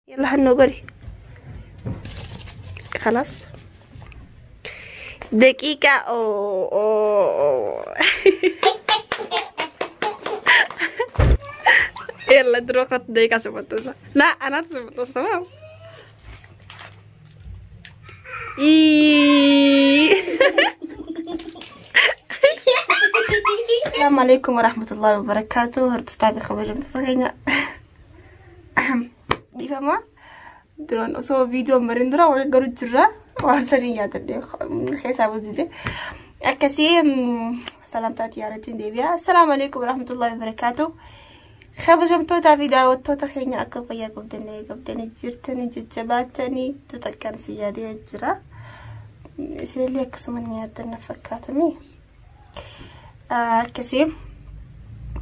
يلا هنقولي خلاص دقيقة أو يلا دروك دقيقة سبتوسة لا أنا سبتوسة تمام السلام عليكم ورحمة الله وبركاته. هرتستابي خبر متفقين ديفما درون أسوأ فيديو مرندرا ويقولوا جرا وعسريات اللي خيس أبو زيد أكسيم سلامتات يا ريتين ديبيا. السلام عليكم ورحمة الله وبركاته. خبر جمتوتا فيديو توتا خيني أكو فيا قبدني جرتني جباتني تتكن سيادي الجرا سيلي كسمني أدنى فكاتمي كسيم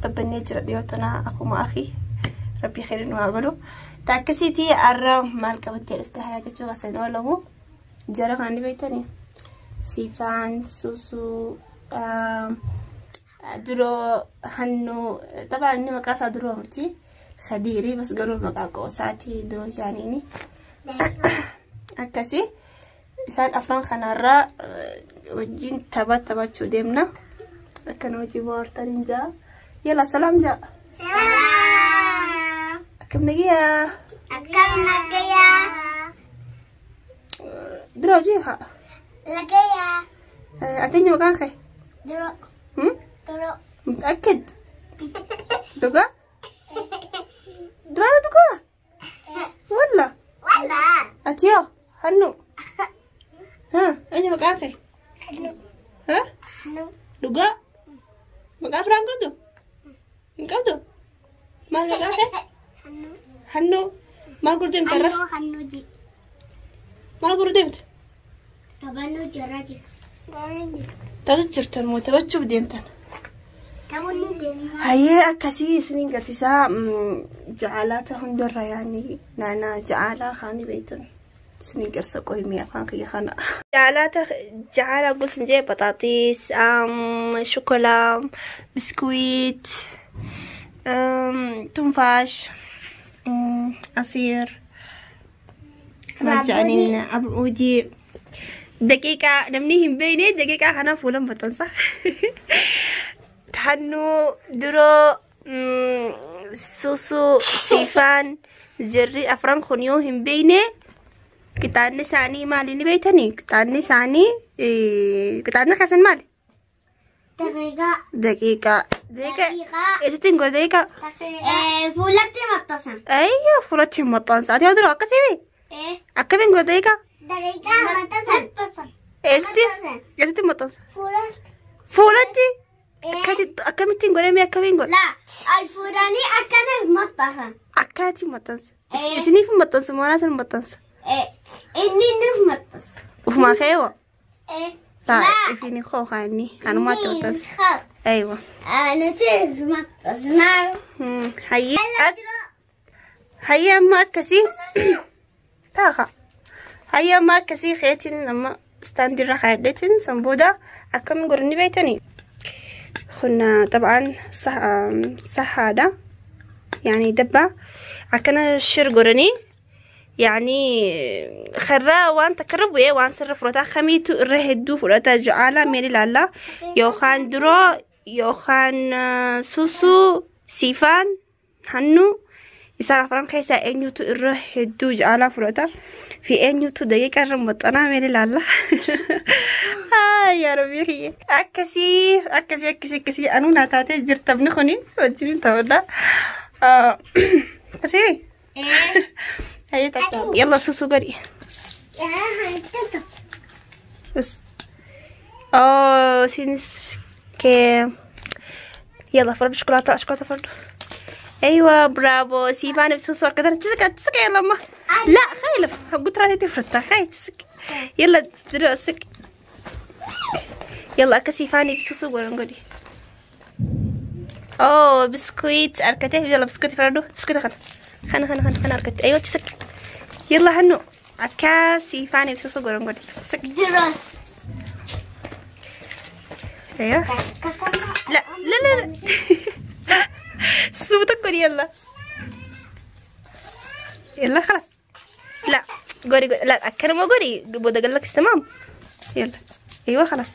ببني جرا ديوتنا أخو ما أخي ربي خير وعقله تاكسيتي أرى مالك بتي افتحها جتو غسل ولا جرا عندي بيتني سيفان سوسو درو هنو طبعا إني مقاسة درو مرتي خديري بس قالوا مقاقو ساعتي درو جانيني أكسي إسان أفران خنارا وجين تبات شو ديمنا كانوا يجيبوا أرتين جا يلا سلام جا سلام أكم نجيا درو جيها لقيا أتيني مكان خي درو متأكد دوغا درو دوغا ولا أتيو هنو ها أني مكان خي ها دوغا مكان فرانكو دو إنكو مال مكان خي هنو مال قردم ترى مال قردم تبنو جراجي ترجرت الموت وتشوف ديمتن تبنو بين هي أكاسي سنين قرسيسا جعلاتهم درا يعني نانا جعلا خاني بيتن سنين قرسا قوي ميا خانقية خانا جعلا قلسن جاي بطاطيس شوكولا بسكويت تنفاش عصير رجعني أبودي دقيقة نمنيهم بيني دقيقة أنا فولم بتنصح تحنو درو سوسو سيفان جري أفران خنيوهم بيني كتاني ساني مالي نبيتني كتاني ساني كتاني خسن مالي دقيقة إيش تنقول دقيقة فولتي متصل أيوة فولتي مطنسة أتي أدرو أكسيبي أكمل نقول دقيقة متصل إيش تي مطنسة فولتي أكمل تنقول مي أكمل نقول لا الفوراني أكن متصل أكاتي مطنسة إسني في مطنسة ما أنا شن مطنسة إني متصل وما خيوة لا لا فيني خوخ عني أنا ما تمطنسة أيوة أنا تيجي متصل هيا ما كسي تاخا هيا ما كسي خيتين لما استندر خيرتين سنبودا أكم قرني بيتني خنا طبعا صح هذا يعني دبا أكنا شر قرني يعني خرا وان تكرب ويا وان صرف فروتا خميتو رهدو فروتا جعالة ميري لالا يوخان درو يوخان سوسو سيفان هنو يصير فرنك هيسا إنيوتو الروح الدوج على فروتا في إنيوتو دقيقة رمضان ميري لالا يا ربي هي أكسي أنا ناتاتي جرت بنخوني وجرين تقولا كسي هي تكتب يلا سوسو قري بس سينس كي يلا فرد شوكولاتة فرد ايوه برافو سيفان بسوسور كذا تسك يلا ما لا خايلف قلت راسي تفرطها خاي تسك يلا دراسك يلا كسيفاني بسوسو قولي بسكويت اركتي يلا بسكوت فردو بسكوت خنا اركتي ايوه تسك يلا هنو اكا سيفاني بسوسو قولي تسك دراس ايوه لا صوتك يلا خلاص لا قولي لا أكنا ما قولي بدي أقول لك تمام. يلا أيوة خلاص.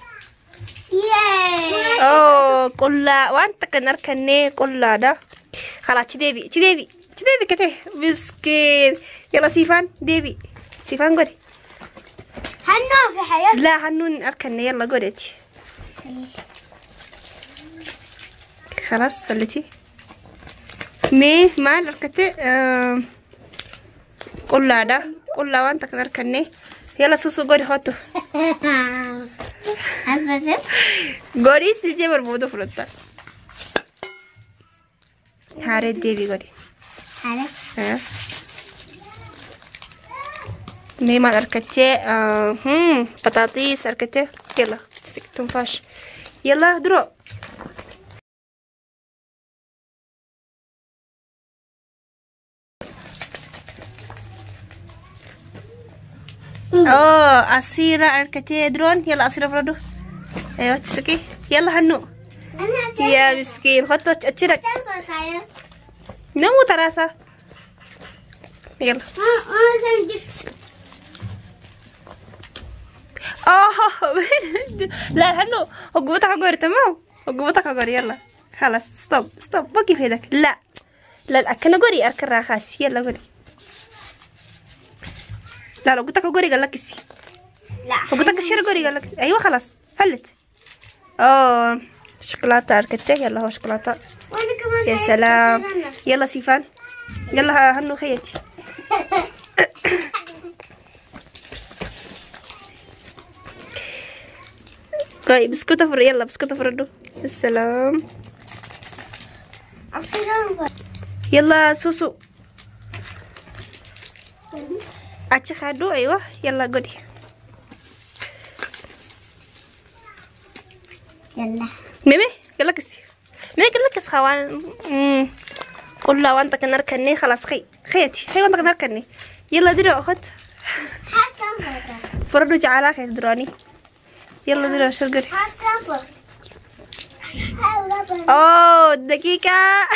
أوه كلها وأنت كنركني كلها ده خلاص. تديبي كده مسكين. يلا سيفان ديبي سيفان قولي. هنو في حياة. لا هنون أركني. يلا قولي خلاص فلتي مي ما أركتي كلها ده كلها وأنت كنركني. يلا سوسو قولي هاتو. قولي سلجي بربودو فرطة. هارد ديبي قولي. ميما أركتي بطاطيس أركتي. يلا تنفاش. يلا درو. أسيرة أركتي درون. يلا أسيرة فردو. أيوة تسكي. يلا هنو يا مسكين خطو أتشرك نمو تراسة. يلا لا هنو عقوبتك أقول تمام. عقوبتك أقول. يلا خلاص ستوب بقي في يدك. لا كنا قولي أركن راخاس. يلا قولي. لا لو قلت لك قولي قال لك اسي. لا قلت لك الشير قولي قال لك ايوه خلاص فلت. شوكولاته اركتك. يلا هو شوكولاته. وانا كمان يا سلام. يلا سيفان. يلا هنو خيتي. طيب بسكوت افر. يلا بسكوت افردو. السلام. يلا سوسو أتش خادو. أيوة يلا قولي. يلا ميمي يلا كسي. ميمي يلا كس خوان. كلها وانت كنركني خلاص. خيتي وانت كنركني. يلا درو أخت. حسن فردو جعلها خيت دراني. يلا درو شرقري. حسن دقيقة.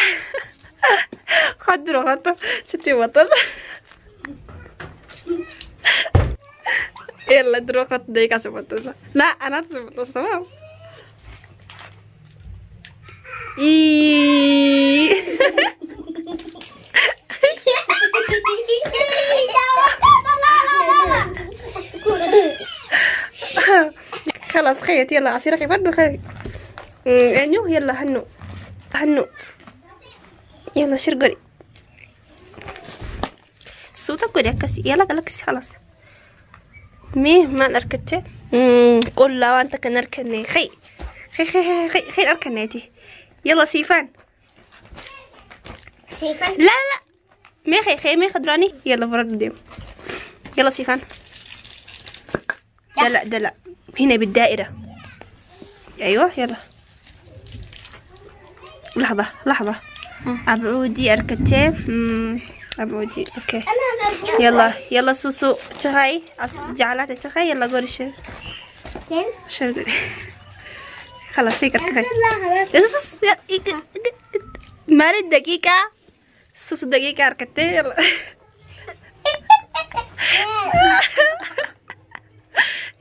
خدرو ستي وطن. يلا درو خد دقيقة سبطوسة. لا أنا تسبطوسة تمام. خلاص خيط. يلا عصير خيط برضو خيط. أنيو يلا هنو يلا شرقري صوتك قولي أكسي. يلا قلكسي خلاص. ما نركتش. قول لا وانت كنركني. خي أركنيتي. يلا سيفان. لا مي خي خدراني. يلا فرد ديم. يلا سيفان. لا هنا بالدائرة. أيوة يلا لحظة أبعودي أركتين. أبعودي أوكي. يلا سوسو تخاي جعلات تخاي. يلا قولي شو قولي. خلاص هيك أركتين. مالي دقيقة. سوسو دقيقة أركتين. يلا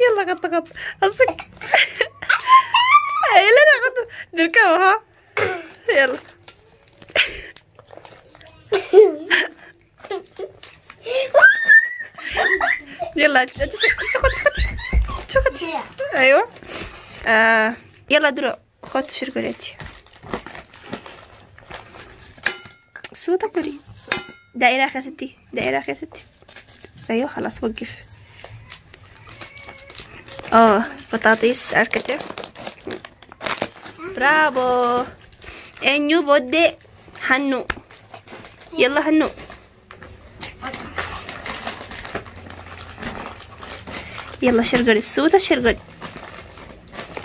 يلا غط أصك. يلا غط نركبها. يلا يلا شوكتي. ايوه يلا درو خد شركولاتي. صوتك قولي. دائرة يا ستي. ايوه خلاص وقف. بطاطس اركتف. برافو. انيو بودي هنو. يلا هنو. يلا شرقري السوطة شرقري.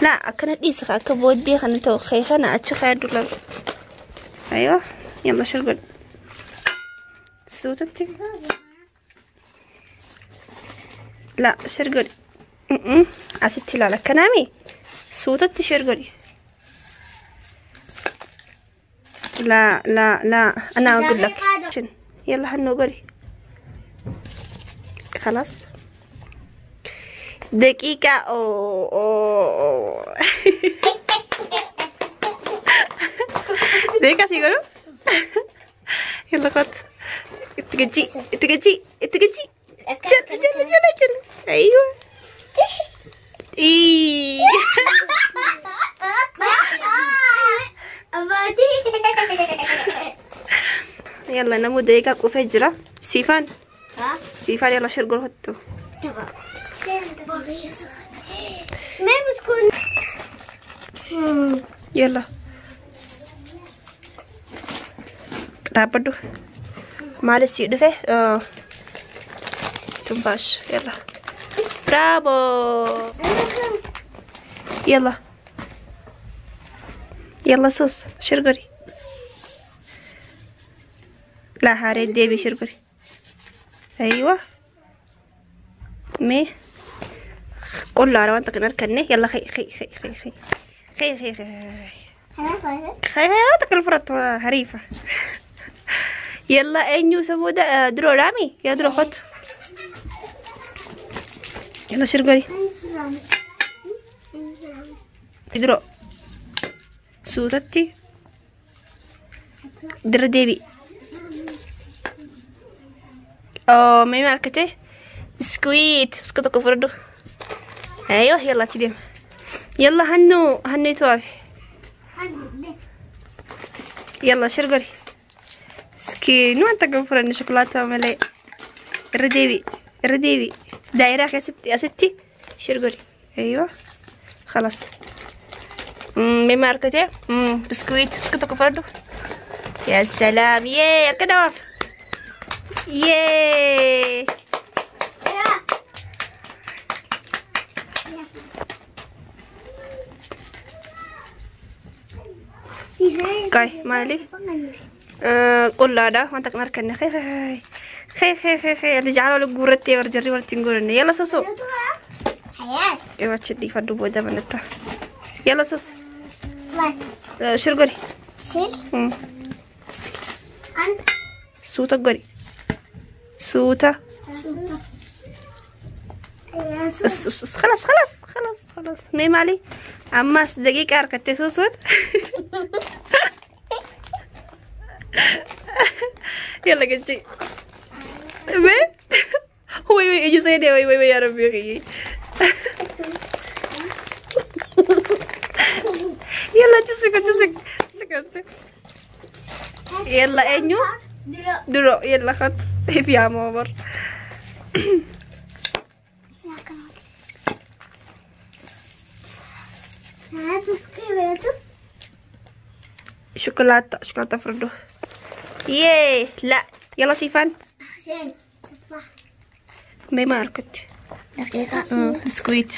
لا أكنت إيسخ أكبودي خنتو خيخنا أتشخير دولا. أيوة يلا شرقري السوطة تي. لا شرقري. أستي لا كنامي سوطة تي شرقري. لا أنا أقول لك. يلا هنو قري. خلاص دقيقة. أو دقيقة سيقولوا. يلا خد. اتقجي اتقجي اتقجي. جل جل جل جل. أيوة. إيه. يلا نمو دقيقة وفجرة. سيفان سيفان يلا شرقوا هتو. ما بسكون. يلا رابطو مالس يدفع تنفاش. يلا برافو. يلا يلا صوص شرقري. لا هاريد ديبي شرقري. ايوه مي قول له روان تقنر كنه. يلا خي خي خي خي خي خي خي خي خي الفرط هريفة. يلا انيو سمودا درو رامي يا درو خد. يلا شرقري درو سوتتي در ديبي. او مي ماركته بسكويت بسكوتك فردو. ايوه يلا تديم. يلا هنو هني توافي. يلا شرقري سكينو انت قفرني شوكولاته وملي. الرديبي الرديبي دايره يا ستي يا ستي شرقري. ايوه خلاص. مي ماركته بسكويت بسكوتك فردو. يا سلام. ياي كده ياي. كاي مالي قول لا ده وانت كنركن. خي خي خي خي خي خي اللي جعلوا له قورتي ورجري ورتنقولني. يلا سوسو حياة. ايوه تشدي فدو بودا بنتا. يلا سوس شرقري سيل. سوتا قري سوتا. خلاص خلاص خلاص خلاص مي مالي. عماس دقيقة أركتي سوسود. يلا قلتي بي. وي وي اجي سيدي. وي وي وي يا ربي يا يلا جسك. يلا انيو درو. يلا خد في عمر. شوكولاتة فردو. ياي لا يلا سيفان. مي ماركت بسكويت.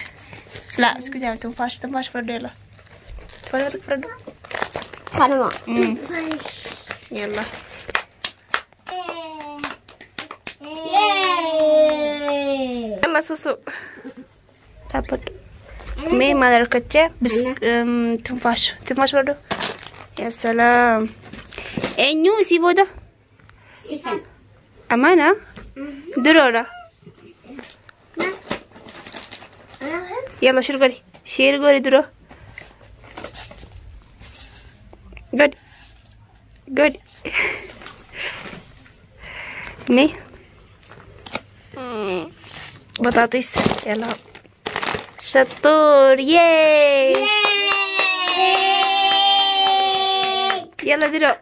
لا بسكويت يعني تنفاش فردو. يلا تفرد فردو. خانما. يلا يلا سوسو رابط. مي ماركت بس تنفاش فردو. يا سلام. انيو سيبودا سيفان. امانه درورا. يلا شرقري درو. good مي بطاطس. يلا شطور. ياي يلا درو.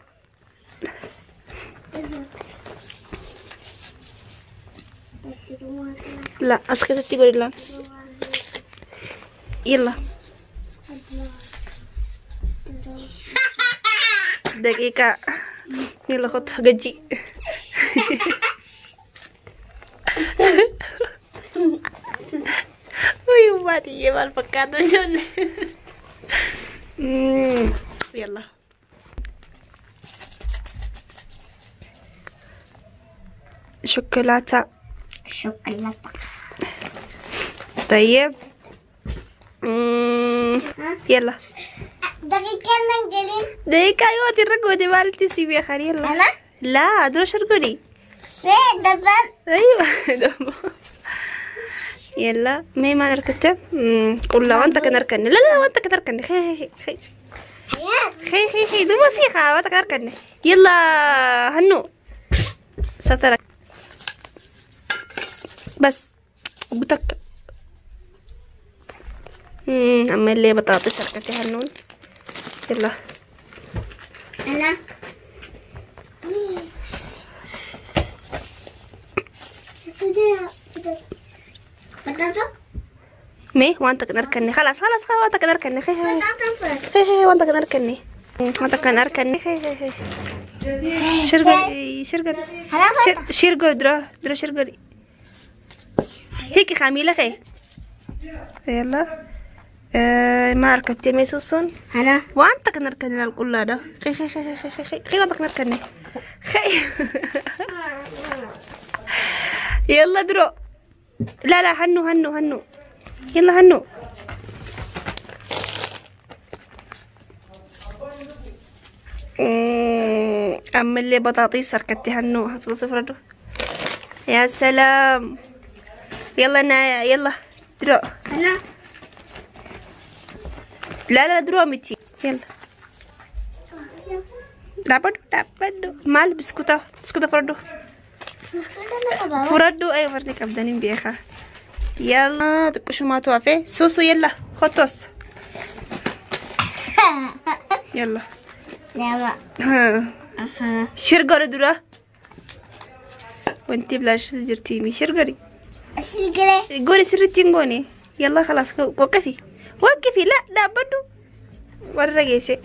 لا اسكت تقولي لا. يلا دقيقة. يلا خد قجي. ويو ماتي يا الفكاتة جون. يلا شوكولاتة. طيب يلا دقيقة ننقلين. دقيقة. أيوة ترقوا دي بالتي سيبي يا خالي. يلا أنا؟ لا دور شرقوني. دبان. أيوة دبان. يلا ما نركته قول له وانت كنركني لا وانت كنركني خي دي موسيقى وانت كنركني يلا هنو سترك بس بتك عمل لي بطاطس ركتي هنون يلا أنا بطاطا مي وانت كنركني خلاص وانت كنركني خي وانت كنركني وانت كنركني خي شرقل درا شرقل هيك خاميلة خي يلا ما ركبتي ميسوسون أنا وانت كنركني الكل هذا خي وانت كنركني خي يلا درو لا هنو يلا هنو اعمل لي بطاطيس ركتي هنو هتخلصي فردو يا سلام يلا نايا يلا درو أنا لا درو متي يلا دابدو مال بسكوتا فردو فردو اي فرنك ابدانين بيخا يلا تكشو ما توافي سوسو يلا خطوس يلا شرقري درا وانتي بلاش جرتيمي شرقري قولي سرتين قوني يلا خلاص وقفي لا بدو ورا جيسي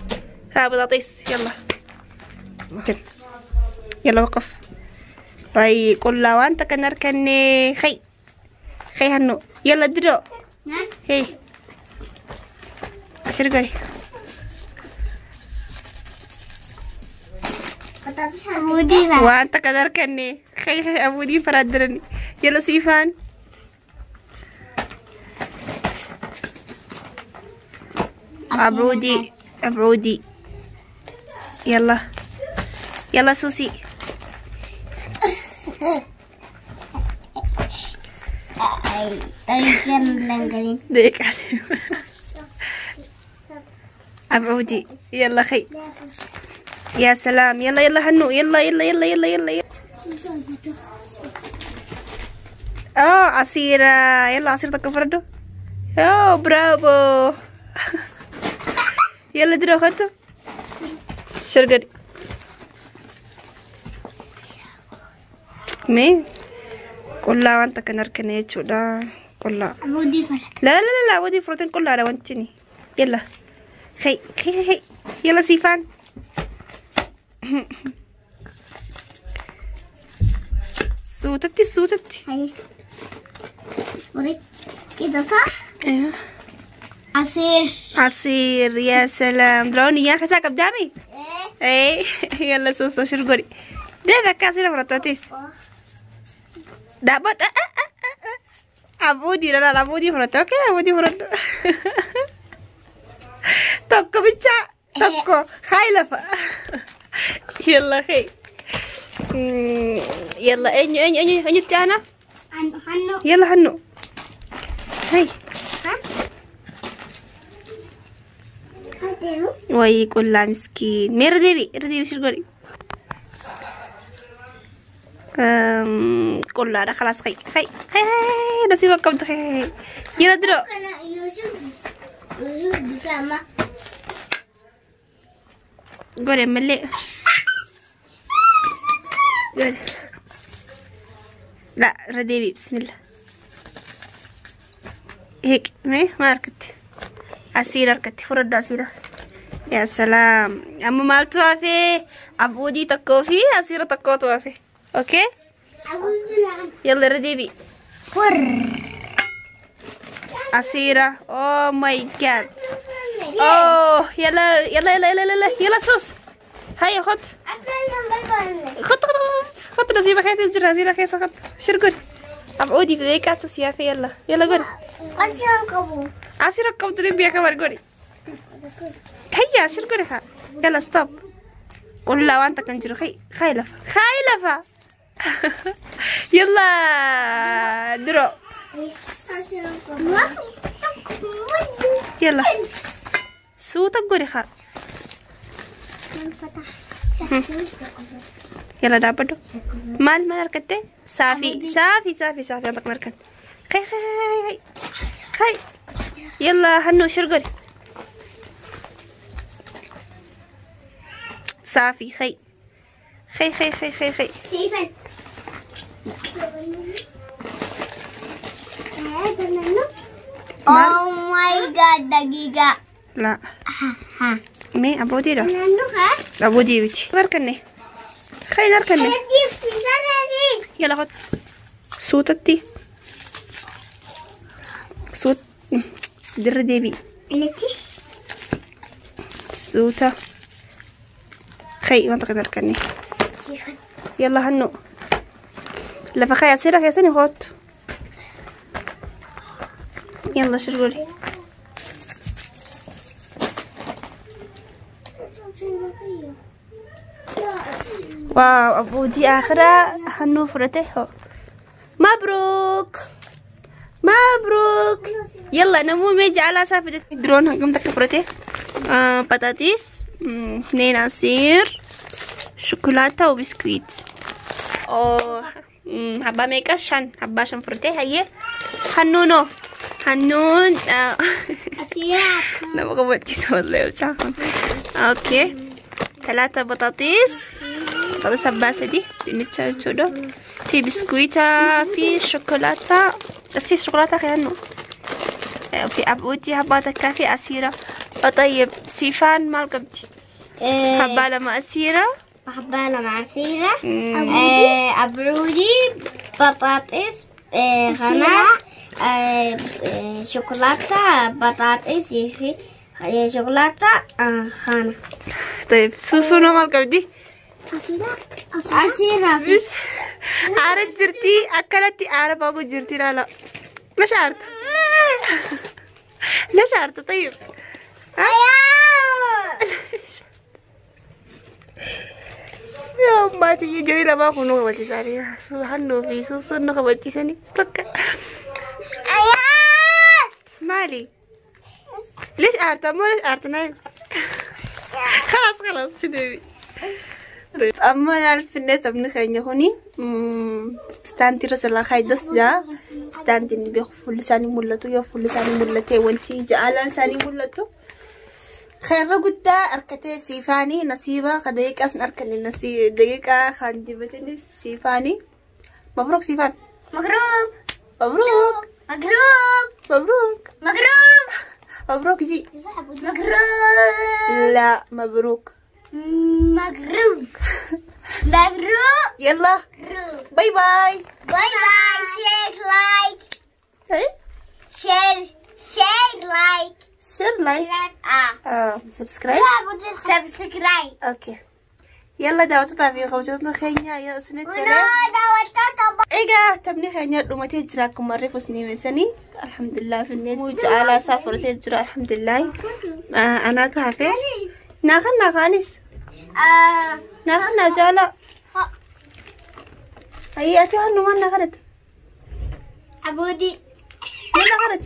ها بطاطيس يلا وقف باي قول لا وانت كنركني خي هنو يلا درو هي شرقري وانت كنركني خي ابودي فرادرني يلا سيفان ابعودي يلا سوسي ديك ابعودي يلا خي يا سلام يلا هنو يلا عصيرة يلا عصير تكفردو برافو يلا درو خطو شرقري مي كلها وانت كنركني تشودا كلها لا ودي فروتين كلها على وانتني يلا خي يلا سيفان صوتتي وريك كده صح؟ ايوه عصير يا سلام دروني يا خساك قدامي ايه يلا سوسو شرقري ده بكا عصير فرطوتيس دابت abudi لا abudi فرطو اوكي abudi فرطو توكو بيتشا توكو خايلفة يلا خي يلا اني تانا هنو يلا هنو هاي وي كلها مسكين مي رديبي شرقري كلها خلاص خي نسيبك كم خي يلا درو يوسف دسامة قولي ملي قولي لا رديبي بسم الله هيك ما ركضتي عصير ركضتي فرد عصيرة يا سلام أما مال توافي عبودي تكوفي عصيرة تكو توافي اوكي يلا رديبي عصيرة او ماي جاد اوه يلا سوس هيا خد نصيبة خيط الجرة عصيرة خيصة خد شرقري عبودي في ذيك عطس يلا قولي عصيرة كبو تربية كبر قولي هيا شرقري خا يلا ستوب قول لا وانت كنجرو خايلفة يلا درو يلا صوتك قولي خال. يلا دابدو مال مركتة صافي عندك مركن. خي يلا هنو شرقولي صافي. خي سيفن Oh my god, دقيقة. لا مي أبودي لا نانو خا أبودي بيتي نركني. خي نركني هتجيب سيفن يلا خد صوتتي صوت در ديبي التي صوته. خي وانت قدر كني سيفن يلا هنو لفا خي أصيرك يا سني خد يلا شرقولي. واو أبودي آخرة هنو فرته. مبروك يلا نمو ميجي على سافة درون هنقوم تكفرته. بطاطس 2 عصير شوكولاتة وبسكويت. حبة ميكا حبة شن فرته. هي هنون أسيرات لا ما قبلتي والله وشاكم. اوكي 3 بطاطس الباسة دي نتشارجو. في بسكويتة في شوكولاتة بس شوكولاتة خيانو. في أبوتي حبات كافي أسيرة. طيب سيفان مال قبتي حبالة مع أسيرة حبالة مع أسيرة. أبرودي بطاطس خناس شوكولاتة بطاطس في شوكولاتة خانة. طيب سوسونا مال قبتي أسيرة بس عارف جرتي أكلتي عارف أقول جرتي لا لا شعرت طيب يا أمي تيجي جاي لما أكون قبلتي ساري سو هنو في سو إنه قبلتي سني تك مالي ليش عارتة مو ليش عارتة نايم خلاص سيدي. أما الفنات ابن خيني هوني ستانتي رسلا خايدس جا ستانتي بيخفو لساني مولتو يخفو لساني مولتي وانتي جعلا لساني مولتو. خير قد أركتي سيفاني نصيبة خديك أسن أركني نصيب دقيقة خاندي بتني سيفاني. مبروك سيفان. مبروك جي لا مبروك يلا باي باي شير لايك سبسكرايب اوكي يلا دعوة طابي خوجتنا خينيا يا سنة إيجا تبني خينيا رومتي جراكم مرة فسني مسني الحمد لله في النت وجعل سافرتي جرا الحمد لله. أنا تعرفي ناخنيس ناخن جالا هي أتي هنو ما ناخنت أبودي ما ناخنت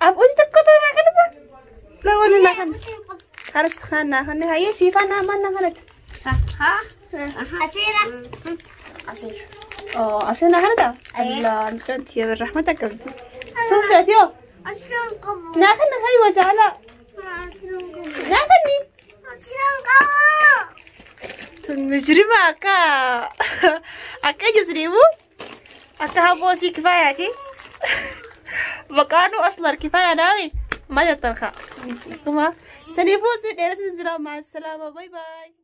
أبودي تكتر ما كنت لا ولا ناخن خلاص خان ناخن هي سيفان ما ناخنت أسيرة أصلا ناخنت الله أنت يا بالرحمة تكبتي سوسيتيو ناخن هاي وجالا ناخني مجرمة أكا جسريبو أكا هبوسي كفاية كي بقانو أصلا كفاية ناوي ما جترخا كما سنيفوسي ديرس نجرا مع السلامة باي باي.